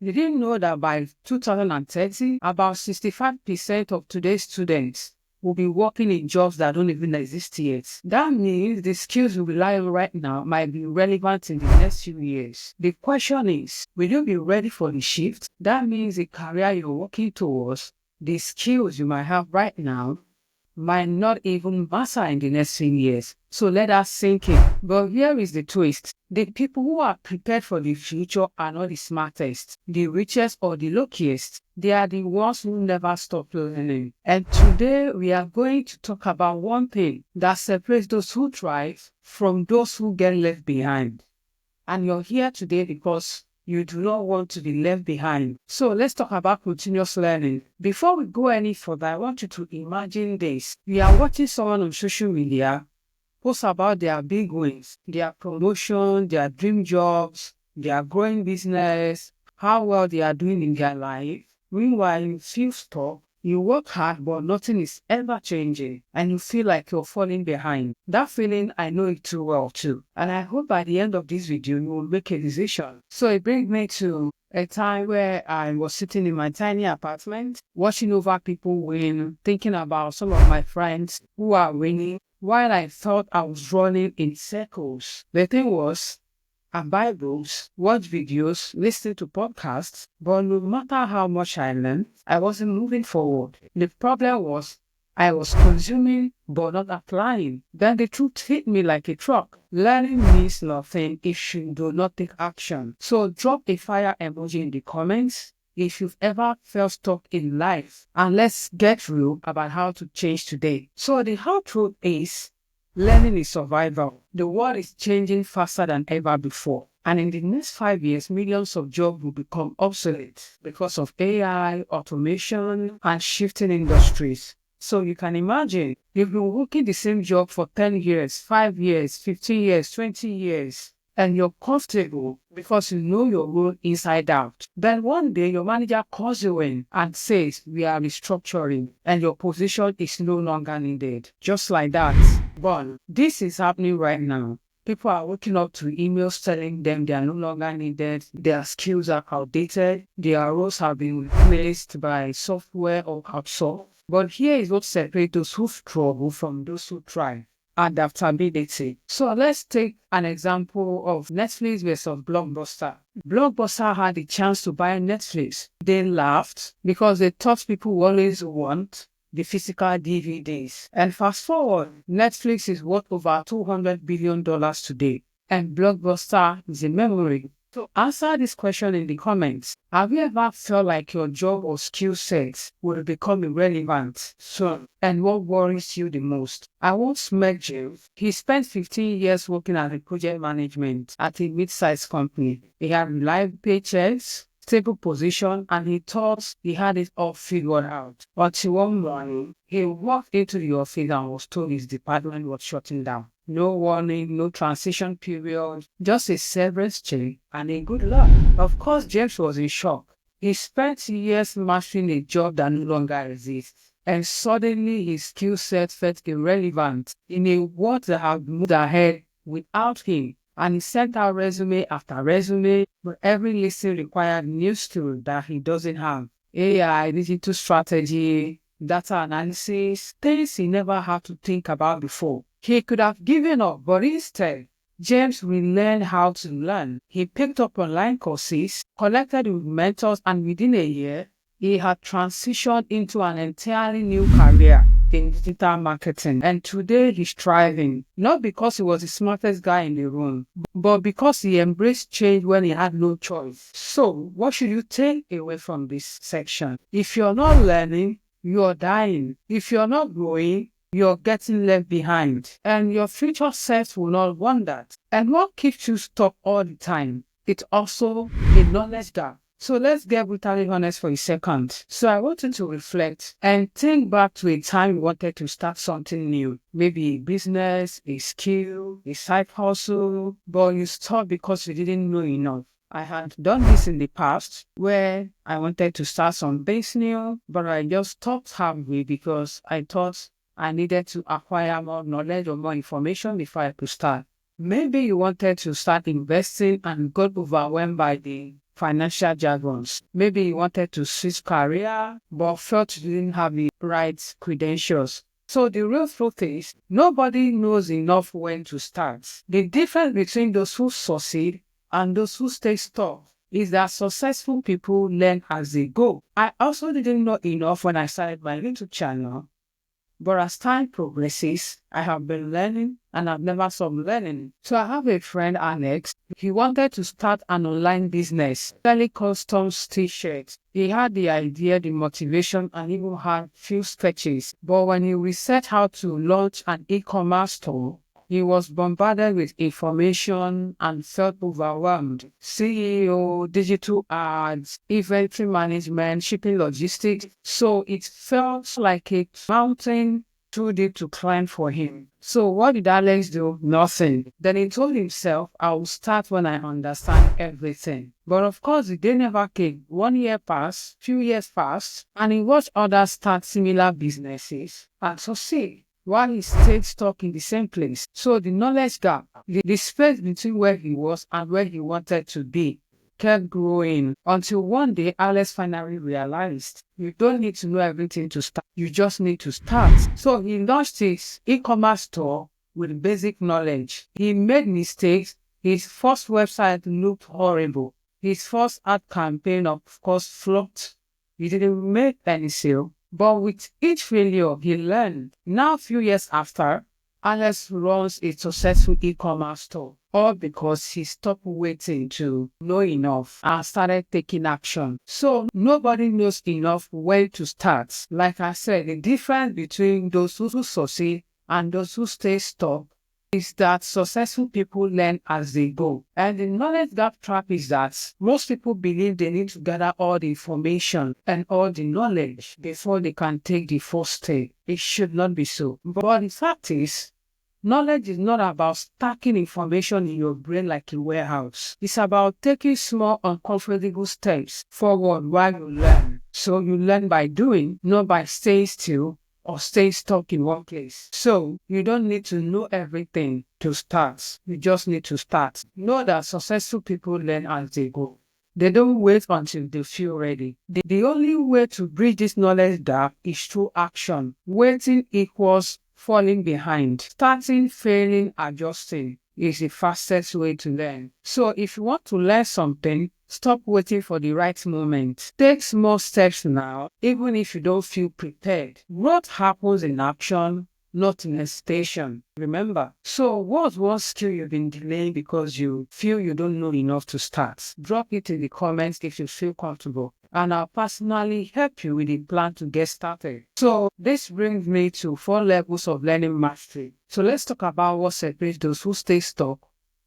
Did you know that by 2030, about 65% of today's students will be working in jobs that don't even exist yet? That means the skills we rely on right now might be relevant in the next few years. The question is, will you be ready for the shift? That means the career you're working towards, the skills you might have right now, might not even matter in the next few years. So let us sink in. But here is the twist. The people who are prepared for the future are not the smartest, the richest, or the luckiest. They are the ones who never stop learning. And today we are going to talk about one thing that separates those who thrive from those who get left behind. And you're here today because you do not want to be left behind. So let's talk about continuous learning. Before we go any further, I want you to imagine this. You are watching someone on social media post about their big wins, their promotion, their dream jobs, their growing business, how well they are doing in their life. Meanwhile, you feel stuck. You work hard, but nothing is ever changing, and you feel like you're falling behind. That feeling, I know it too well too. And I hope by the end of this video, you will make a decision. So it brings me to a time where I was sitting in my tiny apartment, watching over people win, thinking about some of my friends who are winning, while I thought I was running in circles. The thing was, I buy books, watch videos, listen to podcasts, but no matter how much I learned, I wasn't moving forward. The problem was, I was consuming but not applying. Then the truth hit me like a truck. Learning means nothing if you do not take action. So drop a fire emoji in the comments if you've ever felt stuck in life. And let's get real about how to change today. So the hard truth is, learning is survival. The world is changing faster than ever before. And in the next 5 years, millions of jobs will become obsolete because of AI, automation, and shifting industries. So you can imagine, you've been working the same job for 10 years, 5 years, 15 years, 20 years, and you're comfortable because you know your role inside out. Then one day your manager calls you in and says, we are restructuring, and your position is no longer needed. Just like that. But this is happening right now. People are waking up to emails telling them they are no longer needed, their skills are outdated, their roles have been replaced by software or outsourced. But here is what separates those who struggle from those who thrive: adaptability. So let's take an example of Netflix versus Blockbuster. Blockbuster had the chance to buy Netflix. They laughed because they thought people always want the physical DVDs. And fast forward, Netflix is worth over $200 billion today, and Blockbuster is a memory. So answer this question in the comments. Have you ever felt like your job or skill sets will become irrelevant soon? And what worries you the most? I once met James. He spent 15 years working as a project management at a mid-sized company. He had reliable paychecks, stable position, and he thought he had it all figured out. Until one morning, he walked into the office and was told his department was shutting down. No warning, no transition period, just a severance check and a good luck. Of course, James was in shock. He spent years mastering a job that no longer exists, and suddenly his skill set felt irrelevant in a world that had moved ahead without him. And he sent out resume after resume, but every listing required new skill that he doesn't have. AI, digital strategy, data analysis, things he never had to think about before. He could have given up, but instead, James relearned how to learn. He picked up online courses, connected with mentors, and within a year, he had transitioned into an entirely new career in digital marketing. And today he's thriving, not because he was the smartest guy in the room, but because he embraced change when he had no choice. So what should you take away from this section? If you're not learning, you're dying. If you're not growing, you're getting left behind, and your future self will not want that. And what keeps you stuck all the time? It's also a knowledge gap. So let's get brutally honest for a second. So I want you to reflect and think back to a time you wanted to start something new. Maybe a business, a skill, a side hustle, but you stopped because you didn't know enough. I had done this in the past where I wanted to start something new, but I just stopped halfway because I thought I needed to acquire more knowledge or more information before I could start. Maybe you wanted to start investing and got overwhelmed by the financial jargons. Maybe he wanted to switch career, but felt he didn't have the right credentials. So the real truth is, nobody knows enough when to start. The difference between those who succeed and those who stay stuck is that successful people learn as they go. I also didn't know enough when I started my little channel. But as time progresses, I have been learning and I've never stopped learning. So I have a friend, Alex. He wanted to start an online business, selling custom t-shirts. He had the idea, the motivation, and even had few sketches. But when he researched how to launch an e-commerce store, he was bombarded with information and felt overwhelmed. CEO, digital ads, inventory management, shipping logistics. So it felt like a mountain too deep to climb for him. So what did Alex do? Nothing. Then he told himself, I will start when I understand everything. But of course, the day never came. 1 year passed, few years passed, and he watched others start similar businesses and succeed, while he stayed stuck in the same place. So the knowledge gap, the space between where he was and where he wanted to be, kept growing until one day Alex finally realized you don't need to know everything to start. You just need to start. So he launched his e-commerce store with basic knowledge. He made mistakes. His first website looked horrible. His first ad campaign, of course, flopped. He didn't make any sale. But with each failure, he learned. Now, a few years after, Alex runs a successful e-commerce store, all because he stopped waiting to know enough and started taking action. So nobody knows enough when to start. Like I said, the difference between those who succeed and those who stay stuck is that successful people learn as they go. And the knowledge gap trap is that most people believe they need to gather all the information and all the knowledge before they can take the first step. It should not be so. But the fact is, knowledge is not about stacking information in your brain like a warehouse. It's about taking small, uncomfortable steps forward while you learn. So you learn by doing, not by staying still or stay stuck in one place. So you don't need to know everything to start. You just need to start. Know that successful people learn as they go. They don't wait until they feel ready. The only way to bridge this knowledge gap is through action. Waiting equals falling behind. Starting, failing, adjusting is the fastest way to learn. So if you want to learn something, stop waiting for the right moment. Take small steps now, even if you don't feel prepared. Growth happens in action, not in hesitation. Remember. So what's one skill you've been delaying because you feel you don't know enough to start? Drop it in the comments if you feel comfortable, and I'll personally help you with a plan to get started. So this brings me to 4 levels of learning mastery. So let's talk about what separates those who stay stuck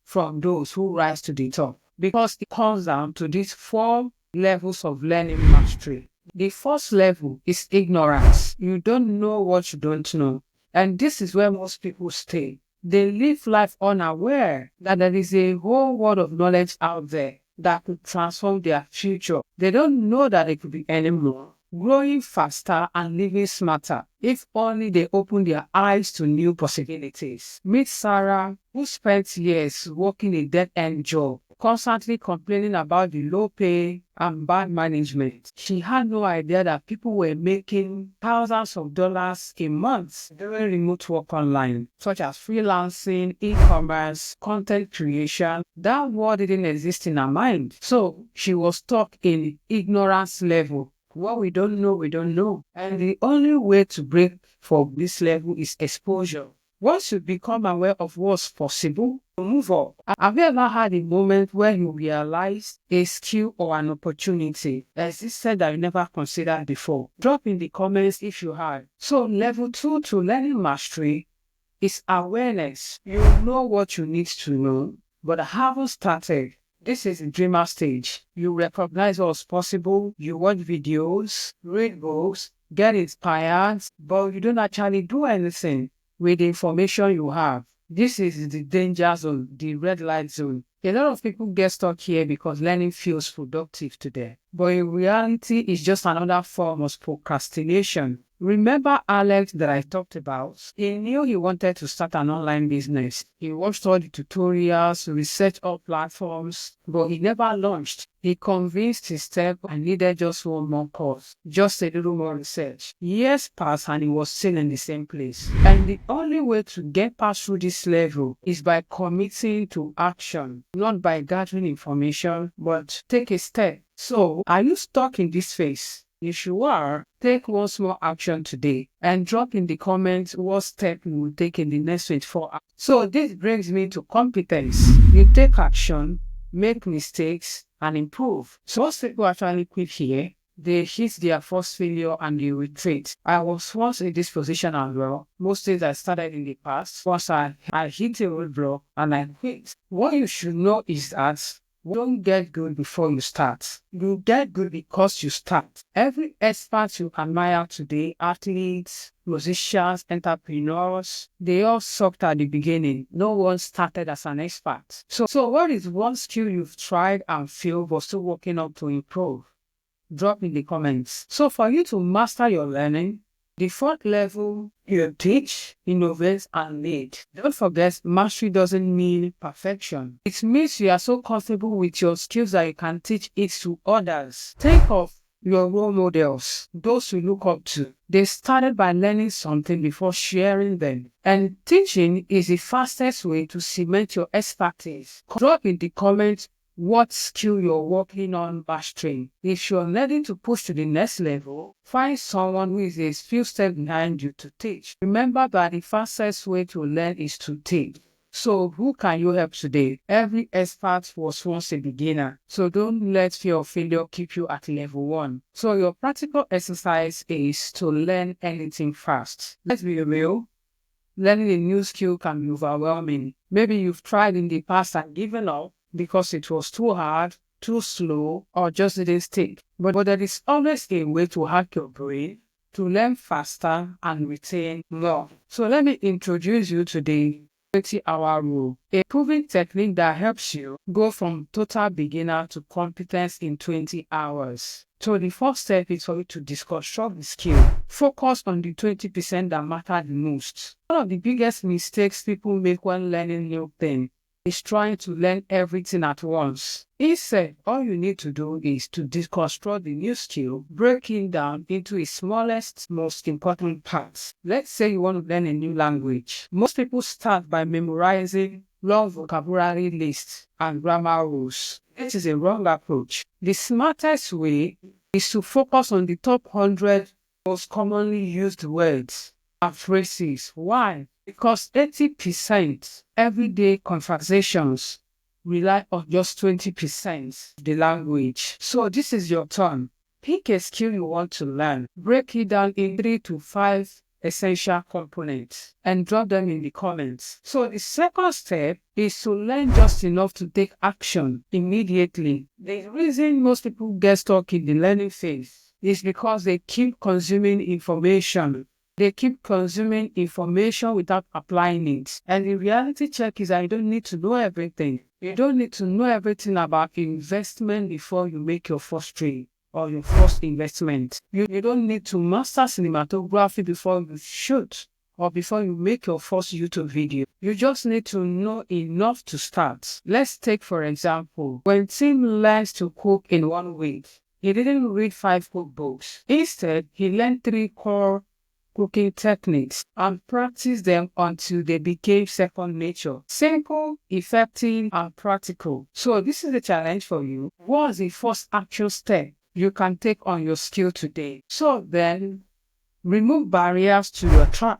from those who rise to the top, because it comes down to these 4 levels of learning mastery. The first level is ignorance. You don't know what you don't know. And this is where most people stay. They live life unaware that there is a whole world of knowledge out there that could transform their future. They don't know that it could be any more, growing faster and living smarter, if only they open their eyes to new possibilities. Meet Sarah, who spent years working a dead-end job, constantly complaining about the low pay and bad management. She had no idea that people were making thousands of dollars a month doing remote work online, such as freelancing, e-commerce, content creation. That world didn't exist in her mind. So she was stuck in ignorance level. What we don't know, we don't know. And the only way to break from this level is exposure. Once you become aware of what's possible, you move up. Have you ever had a moment where you realize a skill or an opportunity existed that you never considered before? Drop in the comments if you have. So level 2 to learning mastery is awareness. You know what you need to know, but haven't started. This is the dreamer stage. You recognize what's possible, you watch videos, read books, get inspired, but you don't actually do anything with the information you have. This is the danger zone, the red light zone. A lot of people get stuck here because learning feels productive to them. But in reality, it's just another form of procrastination. Remember Alex that I talked about? He knew he wanted to start an online business. He watched all the tutorials, researched all platforms, but he never launched. He convinced himself I needed just one more course, just a little more research. Years passed and he was still in the same place. And the only way to get past through this level is by committing to action, not by gathering information, but take a step. So, are you stuck in this phase? If you are, take one small action today and drop in the comments what step you will take in the next 24 hours. So this brings me to competence. You take action, make mistakes, and improve. So most people actually quit here. They hit their first failure and they retreat. I was once in this position as well. Most things I started in the past. Once I hit a roadblock and I quit. What you should know is that you don't get good before you start. You get good because you start. Every expert you admire today, athletes, musicians, entrepreneurs, they all sucked at the beginning. No one started as an expert. So what is one skill you've tried and failed but still working up to improve? Drop in the comments. So for you to master your learning, the fourth level, you teach, innovate, and lead. Don't forget, mastery doesn't mean perfection. It means you are so comfortable with your skills that you can teach it to others. Think of your role models, those you look up to. They started by learning something before sharing them. And teaching is the fastest way to cement your expertise. Drop in the comments what skill you're working on mastering. If you're ready to push to the next level, find someone who is a few steps behind you to teach. Remember that the fastest way to learn is to teach. So who can you help today? Every expert was once a beginner. So don't let fear of failure keep you at level 1. So your practical exercise is to learn anything fast. Let's be real. Learning a new skill can be overwhelming. Maybe you've tried in the past and given up because it was too hard, too slow, or just didn't stick. But there is always a way to hack your brain to learn faster and retain more. So let me introduce you to the 20-hour rule, a proven technique that helps you go from total beginner to competence in 20 hours. So the first step is for you to deconstruct the skill. Focus on the 20% that matter the most. One of the biggest mistakes people make when learning new things is trying to learn everything at once. Instead, all you need to do is to deconstruct the new skill, break it down into its smallest, most important parts. Let's say you want to learn a new language. Most people start by memorizing long vocabulary lists and grammar rules. This is a wrong approach. The smartest way is to focus on the top 100 most commonly used words and phrases. Why? Because 80% everyday conversations rely on just 20% of the language. So this is your turn. Pick a skill you want to learn. Break it down in 3 to 5 essential components and drop them in the comments. So the second step is to learn just enough to take action immediately. The reason most people get stuck in the learning phase is because they keep consuming information. They keep consuming information without applying it. And the reality check is that you don't need to know everything. You don't need to know everything about investment before you make your first trade or your first investment. You don't need to master cinematography before you shoot or before you make your first YouTube video. You just need to know enough to start. Let's take, for example, when Tim learns to cook in 1 week, he didn't read 5 cookbooks. Instead, he learned 3 core cooking techniques and practiced them until they became second nature. Simple, effective, and practical. So this is a challenge for you. What's the first actual step you can take on your skill today? So then, remove barriers to your track.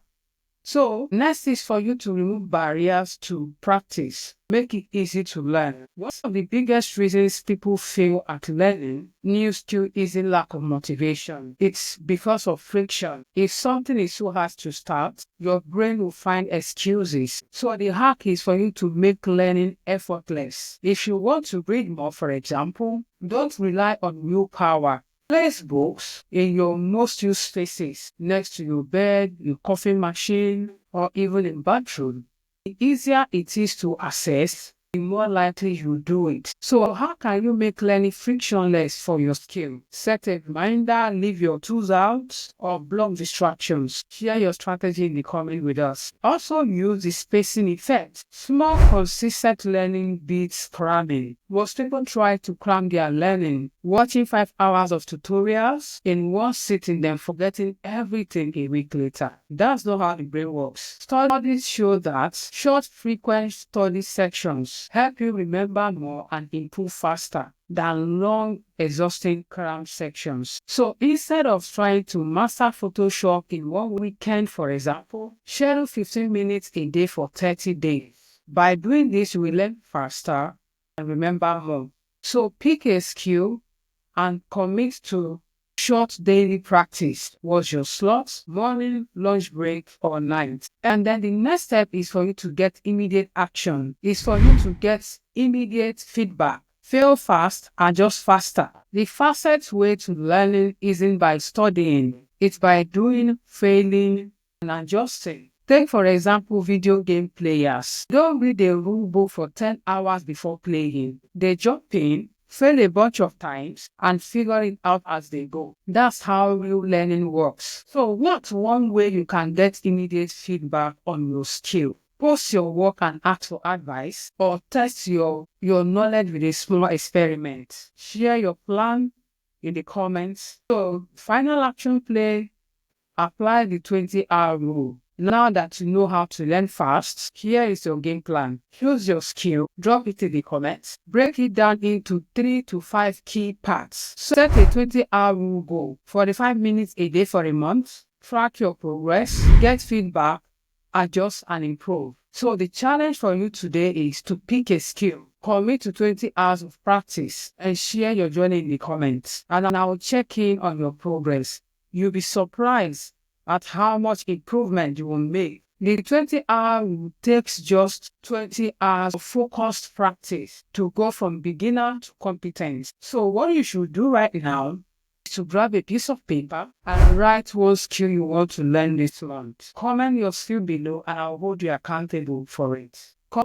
So next is for you to remove barriers to practice. Make it easy to learn. One of the biggest reasons people fail at learning new skill is a lack of motivation. It's because of friction. If something is so hard to start, your brain will find excuses. So the hack is for you to make learning effortless. If you want to read more, for example, don't rely on willpower. Place books in your most used spaces, next to your bed, your coffee machine, or even in bathroom. The easier it is to access, the more likely you do it. So how can you make learning frictionless for your skill? Set a reminder, leave your tools out, or block distractions. Share your strategy in the comment with us. Also use the spacing effect. Small, consistent learning beats cramming. Most people try to cram their learning, watching 5 hours of tutorials in one sitting, then forgetting everything a week later. That's not how the brain works. Studies show that short, frequent study sections help you remember more and improve faster than long, exhausting cram sections. So instead of trying to master Photoshop in one weekend, for example, schedule 15 minutes a day for 30 days. By doing this, you will learn faster and remember more. So pick a skill and commit to short daily practice. Was your slot, morning, lunch break, or night? And then the next step is for you to get immediate action. It's for you to get immediate feedback. Fail fast, adjust faster. The fastest way to learning isn't by studying. It's by doing, failing, and adjusting. Take, for example, video game players. Don't read a rule book for 10 hours before playing. They jump in, fail a bunch of times, and figure it out as they go. That's how real learning works. So what's one way you can get immediate feedback on your skill? Post your work and ask for advice, or test your knowledge with a small experiment. Share your plan in the comments. So final action play, apply the 20-hour rule. Now that you know how to learn fast, here is your game plan. Choose your skill, drop it in the comments, break it down into 3 to 5 key parts. Set a 20-hour rule goal, 45 minutes a day for a month. Track your progress, get feedback, adjust and improve. So the challenge for you today is to pick a skill, commit to 20 hours of practice, and share your journey in the comments. And I will check in on your progress. You'll be surprised at how much improvement you will make. The 20-hour rule takes just 20 hours of focused practice to go from beginner to competent. So what you should do right now is to grab a piece of paper and write one skill you want to learn this month. Comment your skill below and I'll hold you accountable for it.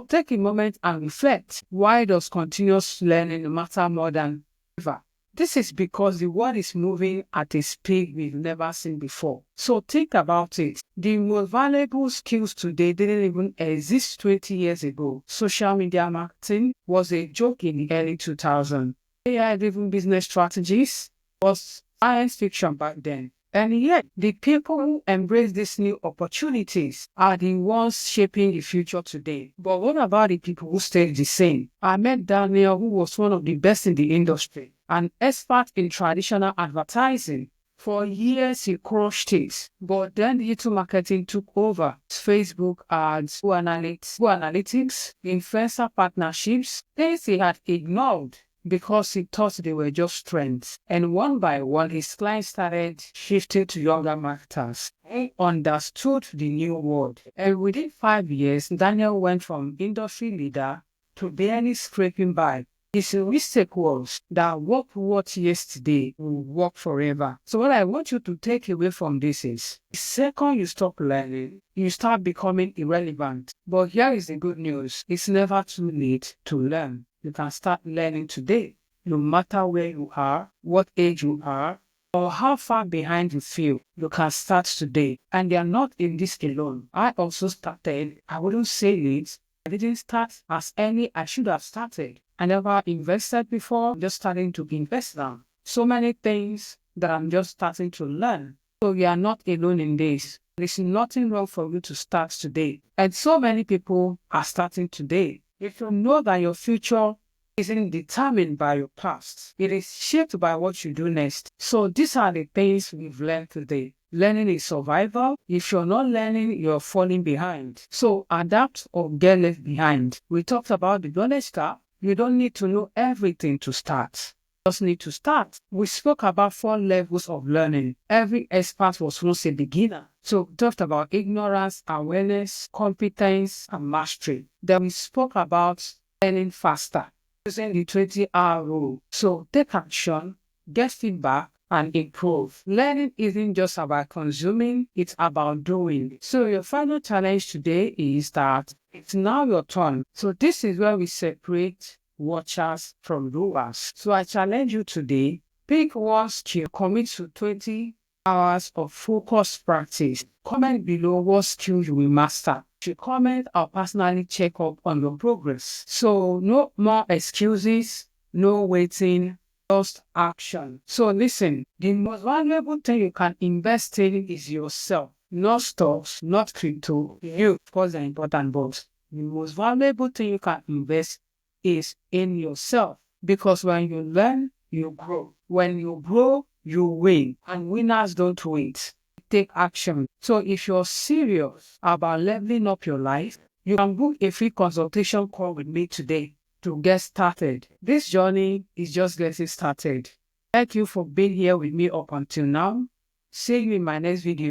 Take a moment and reflect. Why does continuous learning matter more than ever? This is because the world is moving at a speed we've never seen before. So think about it. The most valuable skills today didn't even exist 20 years ago. Social media marketing was a joke in the early 2000s. AI-driven business strategies was science fiction back then. And yet, the people who embrace these new opportunities are the ones shaping the future today. But what about the people who stayed the same? I met Daniel, who was one of the best in the industry, an expert in traditional advertising. For years, he crushed it. But then digital marketing took over. Facebook ads, Google Analytics, influencer partnerships, things he had ignored because he thought they were just trends. And one by one, his clients started shifting to younger marketers. He understood the new world. And within 5 years, Daniel went from industry leader to barely scraping by. His mistake was that what worked yesterday will work forever. So what I want you to take away from this is, the second you stop learning, you start becoming irrelevant. But here is the good news. It's never too late to learn. You can start learning today, no matter where you are, what age you are, or how far behind you feel. You can start today. And they are not in this alone. I also started. I wouldn't say it. I didn't start as early as I should have started. I never invested before. I'm just starting to invest now. So many things that I'm just starting to learn. So you are not alone in this. There's nothing wrong for you to start today. And so many people are starting today. If you know that your future isn't determined by your past, it is shaped by what you do next. So these are the things we've learned today. Learning is survival. If you're not learning, you're falling behind. So adapt or get left behind. We talked about the knowledge gap. You don't need to know everything to start. You just need to start. We spoke about 4 levels of learning. Every expert was once a beginner. So we talked about ignorance, awareness, competence, and mastery. Then we spoke about learning faster, using the 20-hour rule. So take action, get feedback, and improve. Learning isn't just about consuming, it's about doing. So your final challenge today is that It's now your turn. So this is where we separate watchers from doers. So I challenge you today, pick one skill, commit to 20 hours of focused practice. Comment below what skill you will master. You comment, I'll personally check up on your progress. So no more excuses, no waiting, just action. So listen, the most valuable thing you can invest in is yourself. Not stocks, not crypto. You, of course, are important, but the most valuable thing you can invest is in yourself. Because when you learn, you grow. When you grow, you win. And winners don't wait. Take action. So if you're serious about leveling up your life, you can book a free consultation call with me today to get started. This journey is just getting started. Thank you for being here with me up until now. See you in my next video.